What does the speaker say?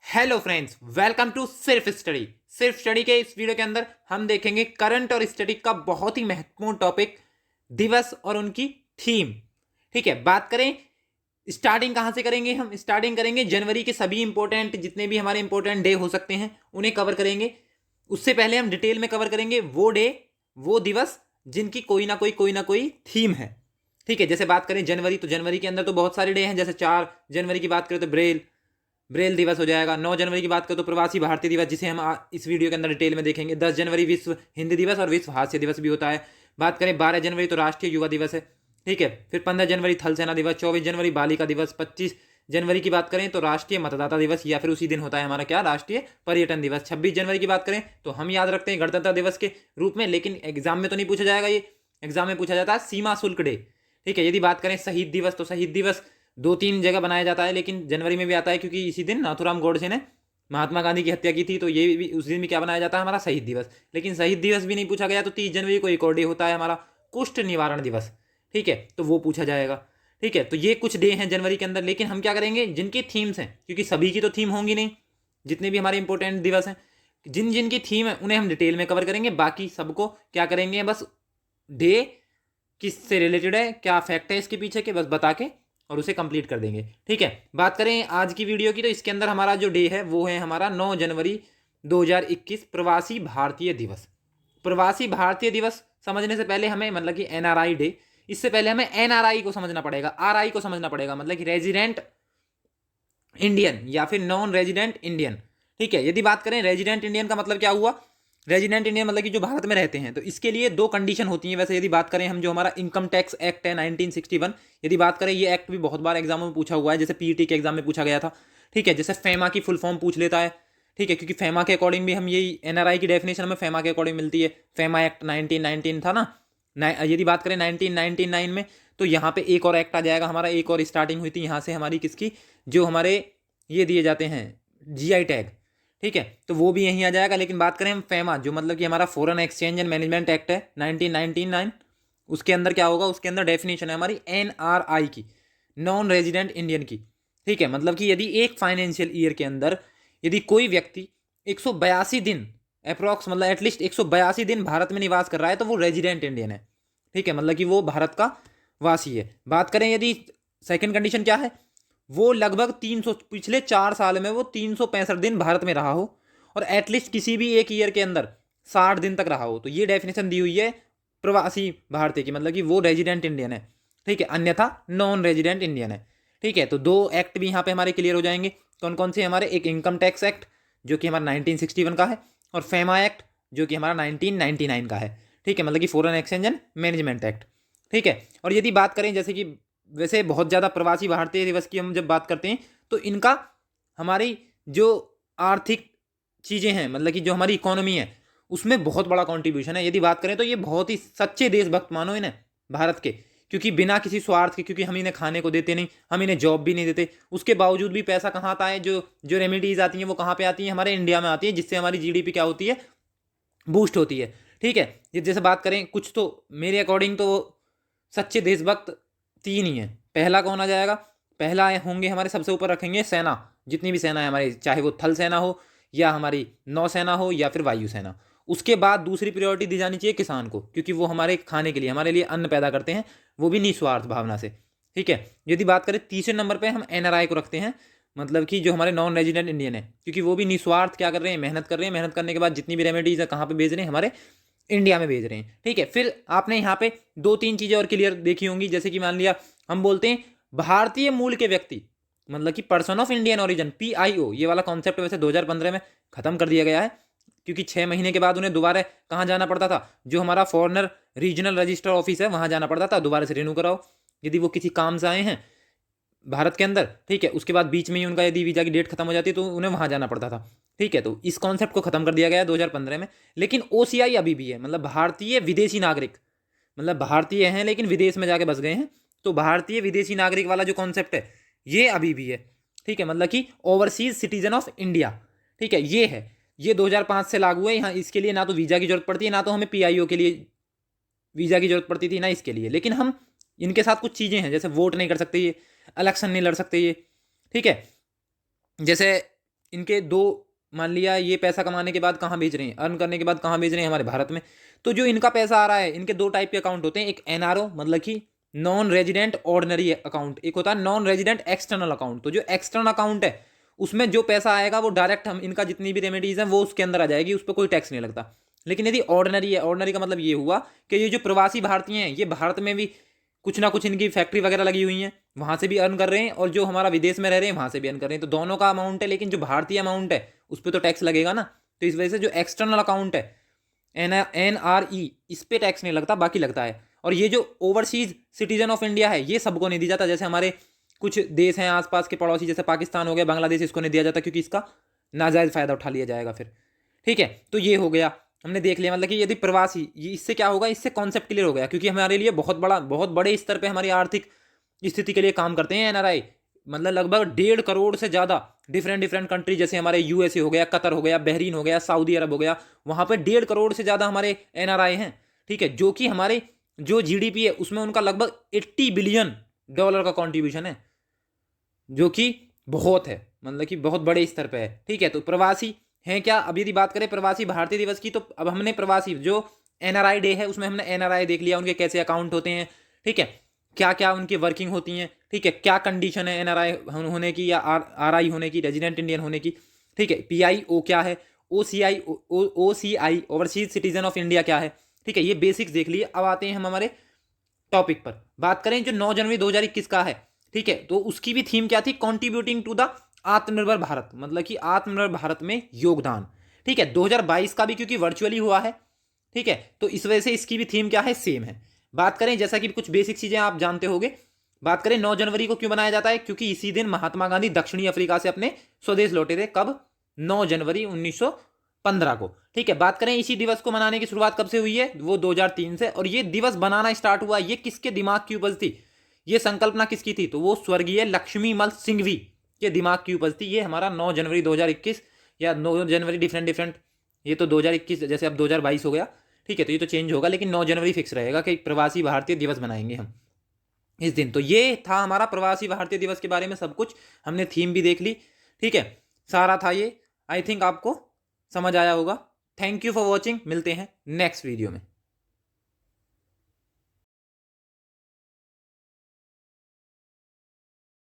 Hello friends, welcome to सिर्फ study के इस वीडियो के अंदर हम देखेंगे करंट और स्टडी का बहुत ही महत्वपूर्ण टॉपिक दिवस और उनकी थीम। ठीक है, बात करें स्टार्टिंग कहां से करेंगे। हम स्टार्टिंग करेंगे जनवरी के सभी इंपॉर्टेंट जितने भी हमारे इंपॉर्टेंट डे हो सकते हैं उन्हें कवर करेंगे। उससे पहले हम डिटेल में कवर करेंगे वो डे, वो दिवस जिनकी कोई ना कोई थीम है। ठीक है, जैसे बात करें जनवरी, तो जनवरी के अंदर तो बहुत सारे डे हैं। जैसे 4 जनवरी की बात करें तो ब्रेल दिवस हो जाएगा। 9 जनवरी की बात करें तो प्रवासी भारतीय दिवस, जिसे हम इस वीडियो के अंदर डिटेल में देखेंगे। 10 जनवरी विश्व हिंदी दिवस और विश्व हास्य दिवस भी होता है। बात करें 12 जनवरी तो राष्ट्रीय युवा दिवस है। ठीक है, फिर 15 जनवरी थल सेना दिवस, 24 जनवरी बालिका दिवस, 25 जनवरी की बात करें तो राष्ट्रीय मतदाता दिवस, या फिर उसी दिन होता है हमारा क्या, राष्ट्रीय पर्यटन दिवस। 26 जनवरी की बात करें तो हम याद रखते हैं गणतंत्र दिवस के रूप में, लेकिन एग्जाम में तो नहीं पूछा जाएगा ये। एग्जाम में पूछा जाता है सीमा शुल्क डे। ठीक है, यदि बात करें शहीद दिवस, तो शहीद दिवस 2-3 जगह बनाया जाता है, लेकिन जनवरी में भी आता है क्योंकि इसी दिन नाथूराम गोडसे ने महात्मा गांधी की हत्या की थी। तो ये भी उस दिन भी क्या बनाया जाता है, हमारा शहीद दिवस। लेकिन शहीद दिवस भी नहीं पूछा गया तो 30 जनवरी को एक और डे होता है हमारा कुष्ठ निवारण दिवस। ठीक है, तो वो पूछा जाएगा। ठीक है, तो ये कुछ डे हैं जनवरी के अंदर, लेकिन हम क्या करेंगे जिनकी थीम्स हैं, क्योंकि सभी की तो थीम होंगी नहीं, जितने भी हमारे इंपॉर्टेंट दिवस हैं जिन जिन की थीम है उन्हें हम डिटेल में कवर करेंगे। बाकी सबको क्या करेंगे, बस डे किससे रिलेटेड है, क्या फैक्ट है इसके पीछे के, बस बता के और उसे कंप्लीट कर देंगे। ठीक है, बात करें आज की वीडियो की, तो इसके अंदर हमारा जो डे है वो है हमारा 9 जनवरी 2021 प्रवासी भारतीय दिवस। प्रवासी भारतीय दिवस समझने से पहले हमें, मतलब कि एनआरआई डे, इससे पहले हमें एनआरआई को समझना पड़ेगा, आरआई को समझना पड़ेगा, मतलब कि रेजिडेंट इंडियन या फिर नॉन रेजिडेंट इंडियन। ठीक है, यदि बात करें रेजिडेंट इंडियन का मतलब क्या हुआ, रेजिडेंट इंडियन मतलब कि जो भारत में रहते हैं, तो इसके लिए 2 कंडीशन होती हैं। वैसे यदि बात करें हम, जो हमारा इनकम टैक्स एक्ट है 1961, यदि बात करें ये एक्ट भी बहुत बार एग्जामों में पूछा हुआ है, जैसे पीईटी के एग्जाम में पूछा गया था। ठीक है, जैसे फेमा की फुल फॉर्म पूछ लेता है। ठीक है, क्योंकि फेमा के अकॉर्डिंग भी हम यही एनआरआई की डेफिनेशन हमें फेमा के अकॉर्डिंग मिलती है। फेमा एक्ट 1919 था ना। यदि बात करें 1999 में, तो यहाँ पे एक और एक्ट आ जाएगा हमारा, एक और स्टार्टिंग हुई थी यहाँ से हमारी किसकी, जो हमारे ये दिए जाते हैं जीआई टैग। ठीक है, तो वो भी यहीं आ जाएगा। लेकिन बात करें हम फेमा, जो मतलब कि हमारा foreign exchange and management act है 1999, उसके अंदर क्या होगा, उसके अंदर डेफिनेशन है हमारी एनआरआई की, नॉन रेजिडेंट इंडियन की। ठीक है, मतलब कि यदि एक फाइनेंशियल ईयर के अंदर यदि कोई व्यक्ति 182 दिन अप्रॉक्स, मतलब एटलीस्ट 182 दिन भारत में निवास कर रहा है, तो वो रेजिडेंट इंडियन है। ठीक है, मतलब कि वो भारत का वासी है। बात करें यदि सेकंड कंडीशन क्या है, वो लगभग 300, पिछले 4 साल में वो 365 दिन भारत में रहा हो, और एटलीस्ट किसी भी एक ईयर के अंदर 60 दिन तक रहा हो। तो ये डेफिनेशन दी हुई है प्रवासी भारतीय की, मतलब कि वो रेजिडेंट इंडियन है। ठीक है, अन्यथा नॉन रेजिडेंट इंडियन है। ठीक है, तो 2 एक्ट भी यहाँ पे हमारे क्लियर हो जाएंगे। कौन कौन से हमारे, एक इनकम टैक्स एक्ट जो कि हमारा 1961 का है, और फेमा एक्ट जो कि हमारा 1999 का है। ठीक है, मतलब कि foreign exchange and management act. ठीक है, और यदि बात करें जैसे कि, वैसे बहुत ज़्यादा प्रवासी भारतीय दिवस की हम जब बात करते हैं तो इनका हमारी जो आर्थिक चीज़ें हैं, मतलब कि जो हमारी इकोनॉमी है उसमें बहुत बड़ा कंट्रीब्यूशन है। यदि बात करें तो ये बहुत ही सच्चे देशभक्त मानो इन्हें, भारत के, क्योंकि बिना किसी स्वार्थ के, क्योंकि हम इन्हें खाने को देते नहीं, हम इन्हें जॉब भी नहीं देते, उसके बावजूद भी पैसा कहाँ आता है, जो जो रेमिडीज आती हैं वो कहाँ पे आती हैं, हमारे इंडिया में आती है, जिससे हमारी जीडीपी क्या होती है, बूस्ट होती है। ठीक है, ये जैसे बात करें कुछ, तो मेरे अकॉर्डिंग तो सच्चे देशभक्त 3 ही हैं। पहला कौन आ जाएगा, पहला होंगे हमारे, सबसे ऊपर रखेंगे सेना, जितनी भी सेना है हमारी, चाहे वो थल सेना हो या हमारी नौसेना हो या फिर वायुसेना। उसके बाद दूसरी प्रायोरिटी दी जानी चाहिए किसान को, क्योंकि वो हमारे खाने के लिए, हमारे लिए अन्न पैदा करते हैं, वो भी निस्वार्थ भावना से। ठीक है, यदि बात करें तीसरे नंबर पे हम एनआरआई को रखते हैं, मतलब कि जो हमारे नॉन रेजिडेंट इंडियन है, क्योंकि वो भी निस्वार्थ क्या कर रहे हैं, मेहनत कर रहे हैं, मेहनत करने के बाद जितनी भी रेमेडीज है कहाँ पे भेज रहे हैं, हमारे इंडिया में भेज रहे हैं। ठीक है, फिर आपने यहाँ पे 2-3 चीजें और क्लियर देखी होंगी, जैसे कि मान लिया हम बोलते हैं भारतीय मूल के व्यक्ति, मतलब कि person of Indian origin, PIO, ये वाला कॉन्सेप्ट वैसे 2015 में खत्म कर दिया गया है, क्योंकि 6 महीने के बाद उन्हें दोबारा कहाँ जाना पड़ता था, जो हमारा फॉरनर रीजनल रजिस्टर ऑफिस है वहां जाना पड़ता था, दोबारा से रिन्यू कराओ यदि वो किसी काम से आए हैं भारत के अंदर। ठीक है, उसके बाद बीच में ही उनका यदि वीजा की डेट खत्म हो जाती है तो उन्हें वहां जाना पड़ता था। ठीक है, तो इस कॉन्सेप्ट को खत्म कर दिया गया है 2015 में। लेकिन ओसीआई अभी भी है, मतलब भारतीय विदेशी नागरिक, मतलब भारतीय हैं लेकिन विदेश में जाके बस गए हैं, तो भारतीय विदेशी नागरिक वाला जो कॉन्सेप्ट है ये अभी भी है। ठीक है, मतलब कि ओवरसीज सिटीजन ऑफ इंडिया। ठीक है, ये 2005 से लागू है। यहाँ इसके लिए ना तो वीजा की जरूरत पड़ती है, ना तो हमें पीआईओ के लिए वीजा की जरूरत पड़ती थी, ना इसके लिए। लेकिन हम इनके साथ कुछ चीजें हैं, जैसे वोट नहीं कर सकते ये, इलेक्शन नहीं लड़ सकते ये। ठीक है, जैसे इनके दो, मान लिया ये पैसा कमाने के बाद कहाँ भेज रहे हैं, अर्न करने के बाद कहाँ भेज रहे हैं, हमारे भारत में। तो जो इनका पैसा आ रहा है, इनके दो टाइप के अकाउंट होते हैं, एक एनआरओ मतलब कि नॉन रेजिडेंट ऑर्डिनरी अकाउंट, एक होता है नॉन रेजिडेंट एक्सटर्नल अकाउंट। तो जो एक्सटर्नल अकाउंट है उसमें जो पैसा आएगा वो डायरेक्ट हम इनका जितनी भी रेमेडीज हैं वो उसके अंदर आ जाएगी, उस पर कोई टैक्स नहीं लगता। लेकिन यदि ऑर्डिनरी है, ऑर्डिनरी का मतलब ये हुआ कि ये जो प्रवासी भारतीय हैं ये भारत में भी कुछ ना कुछ इनकी फैक्ट्री वगैरह लगी हुई हैं, वहाँ से भी अर्न कर रहे हैं, और जो हमारा विदेश में रह रहे हैं वहाँ से भी अर्न कर रहे हैं। तो दोनों का अमाउंट है, लेकिन जो भारतीय अमाउंट है उस पर तो टैक्स लगेगा ना। तो इस वजह से जो एक्सटर्नल अकाउंट है NRE, इस पर टैक्स नहीं लगता, बाकी लगता है। और ये जो ओवरसीज सिटीजन ऑफ इंडिया है ये सबको नहीं दिया जाता। जैसे हमारे कुछ देश हैं आसपास के पड़ोसी, जैसे पाकिस्तान हो गया, बांग्लादेश, इसको नहीं दिया जाता क्योंकि इसका नाजायज़ फ़ायदा उठा लिया जाएगा फिर। ठीक है, तो ये हो गया, हमने देख लिया। मतलब कि यदि प्रवासी, ये इससे क्या होगा, इससे कॉन्सेप्ट क्लियर हो गया, क्योंकि हमारे लिए बहुत बड़े स्तर पे हमारी आर्थिक स्थिति के लिए काम करते हैं NRI। मतलब लगभग 1.5 करोड़ से ज़्यादा डिफरेंट कंट्री, जैसे हमारे USA हो गया, कतर हो गया, बहरीन हो गया, सऊदी अरब हो गया, वहाँ पे 1.5 करोड़ से ज़्यादा हमारे NRI हैं। ठीक है, जो कि हमारे जो GDP है उसमें उनका लगभग $80 बिलियन का कॉन्ट्रीब्यूशन है, जो कि बहुत है, मतलब कि बहुत बड़े स्तर पे है। ठीक है, तो प्रवासी हैं क्या। अब यदि बात करें प्रवासी भारतीय दिवस की, तो अब हमने प्रवासी जो NRI डे है उसमें हमने NRI देख लिया, उनके कैसे अकाउंट होते हैं। ठीक है, क्या क्या उनकी वर्किंग होती हैं। ठीक है, क्या कंडीशन है NRI होने की या RI होने की, रेजिडेंट इंडियन होने की। ठीक है, PIO क्या है, OCI overseas citizen of India क्या है। ठीक है, ये बेसिक्स देख लिए। अब आते हैं हम हमारे टॉपिक पर। बात करें जो 9 जनवरी 2021 का है, ठीक है, तो उसकी भी थीम क्या थी, कॉन्ट्रीब्यूटिंग टू द आत्मनिर्भर भारत, मतलब कि आत्मनिर्भर भारत में योगदान। ठीक है, 2022 का भी क्योंकि वर्चुअली हुआ है, ठीक है, तो इस वजह से इसकी भी थीम क्या है, सेम है। बात करें जैसा कि कुछ बेसिक चीजें आप जानते होंगे, बात करें 9 जनवरी को क्यों बनाया जाता है, क्योंकि इसी दिन महात्मा गांधी दक्षिणी अफ्रीका से अपने स्वदेश लौटे थे। कब, 9 जनवरी 1915 को। ठीक है, बात करें इसी दिवस को मनाने की शुरुआत कब से हुई है, वो 2003 से। और ये दिवस बनाना स्टार्ट हुआ, ये किसके दिमाग की उपज थी, ये संकल्पना किसकी थी, तो वो स्वर्गीय लक्ष्मीमल सिंघवी के दिमाग की उपज थी। ये हमारा 9 जनवरी 2021 या 9 जनवरी डिफरेंट, ये तो 2021, जैसे अब 2022 हो गया। ठीक है, तो ये तो चेंज होगा, लेकिन 9 जनवरी फिक्स रहेगा कि प्रवासी भारतीय दिवस बनाएंगे हम इस दिन। तो ये था हमारा प्रवासी भारतीय दिवस के बारे में सब कुछ, हमने थीम भी देख ली। ठीक है, सारा था ये। आई थिंक आपको समझ आया होगा। थैंक यू फॉर वॉचिंग, मिलते हैं नेक्स्ट वीडियो में।